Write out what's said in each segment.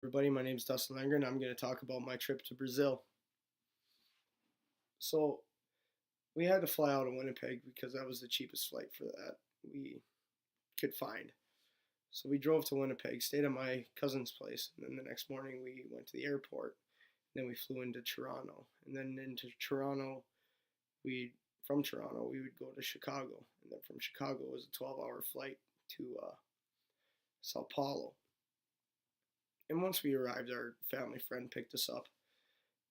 Everybody, my name is Dustin Langer, and I'm going to talk about my trip to Brazil. So, we had to fly out of Winnipeg because that was the cheapest flight for that we could find. So, we drove to Winnipeg, stayed at my cousin's place, and then the next morning we went to the airport. Then we flew into Toronto, and then into Toronto, we from Toronto we would go to Chicago, and then from Chicago it was a 12-hour flight to Sao Paulo. And once we arrived, our family friend picked us up,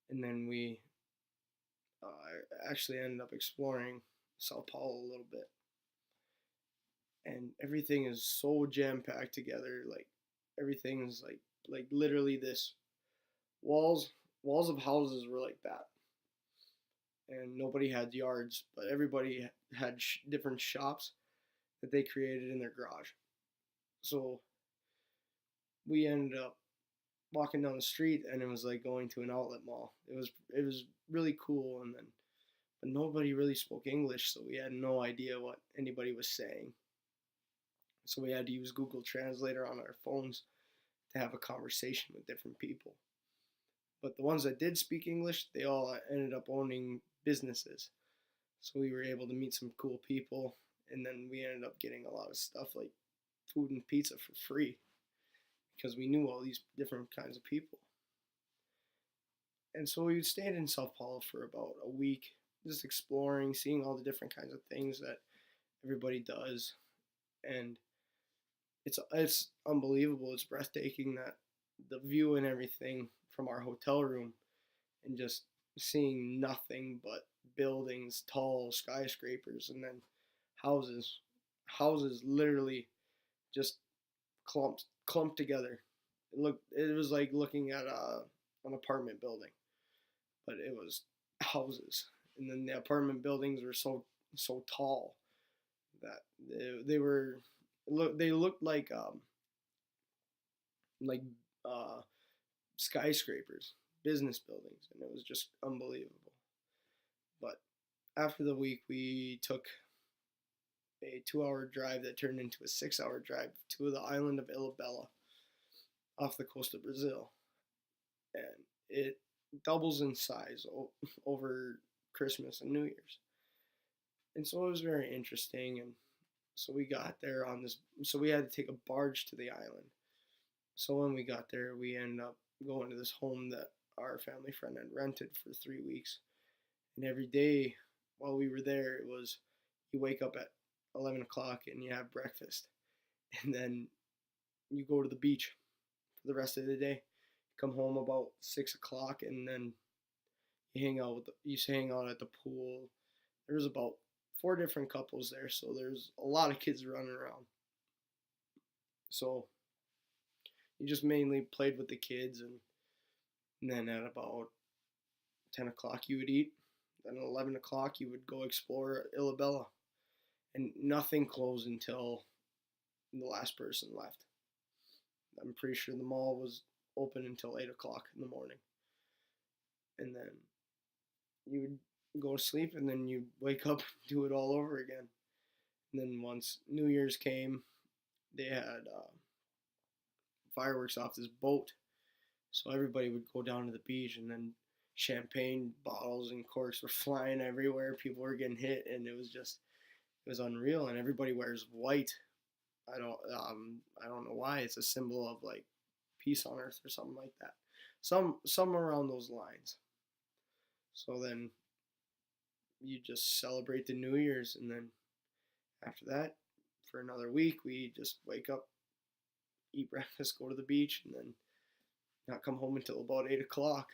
and then we actually ended up exploring Sao Paulo a little bit. And everything is so jam packed together. Like everything is like literally this walls of houses were like that, and nobody had yards, but everybody had different shops that they created in their garage. So we ended up walking down the street, and it was like going to an outlet mall. It was really cool, and then but nobody really spoke English, so we had no idea what anybody was saying. So we had to use Google Translator on our phones to have a conversation with different people. But the ones that did speak English, they all ended up owning businesses. So we were able to meet some cool people, and then we ended up getting a lot of stuff like food and pizza for free because we knew all these different kinds of people. And so we stayed in Sao Paulo for about a week, just exploring, seeing all the different kinds of things that everybody does, and it's unbelievable. It's breathtaking that the view and everything from our hotel room, and just seeing nothing but buildings, tall skyscrapers, and then houses, houses literally just clumped together. It was like looking at an apartment building, but it was houses, and then the apartment buildings were so tall that they looked like uh, skyscrapers, business buildings, and it was just unbelievable. But after the week, we took a 2-hour drive that turned into a 6-hour drive to the island of Ilhabela off the coast of Brazil, and it doubles in size over Christmas and New Year's. And so it was very interesting. And so we got there on this, so we had to take a barge to the island. So when we got there, we ended up going to this home that our family friend had rented for 3 weeks. And every day while we were there, it was you wake up at 11 o'clock and you have breakfast. And then you go to the beach for the rest of the day. Come home about 6 o'clock, and then you hang out at the pool. There was about 4 different couples there, so there's a lot of kids running around. So you just mainly played with the kids, and then at about 10 o'clock you would eat. Then at 11 o'clock you would go explore Ilhabela, and nothing closed until the last person left. I'm pretty sure the mall was open until 8 o'clock in the morning. And then you would go to sleep, and then you wake up and do it all over again. And then once New Year's came, they had fireworks off this boat. So everybody would go down to the beach, and then champagne bottles and corks were flying everywhere. People were getting hit, and it was unreal. And everybody wears white. I don't know why. It's a symbol of like peace on earth or something like that. Some around those lines. So then you just celebrate the New Year's, and then after that, for another week, we just wake up, eat breakfast, go to the beach, and then not come home until about 8 o'clock.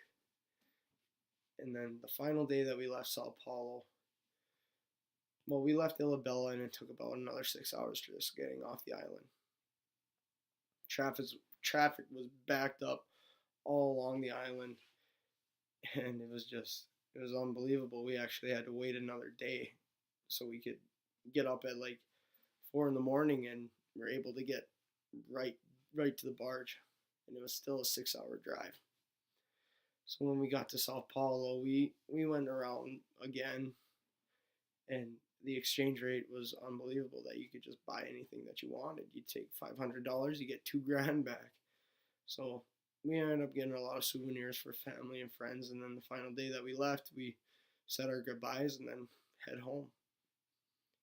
And then the final day that we left Sao Paulo, well, we left Ilhabela, and it took about another 6 hours just getting off the island. Traffic traffic was backed up all along the island, and it was unbelievable. We actually had to wait another day so we could get up at like 4 in the morning, and we're able to get right to the barge, and it was still a 6-hour drive. So when we got to Sao Paulo, we went around again, and the exchange rate was unbelievable that you could just buy anything that you wanted. You take $500, you get 2 grand back. So we ended up getting a lot of souvenirs for family and friends. And then the final day that we left, we said our goodbyes and then head home.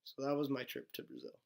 So that was my trip to Brazil.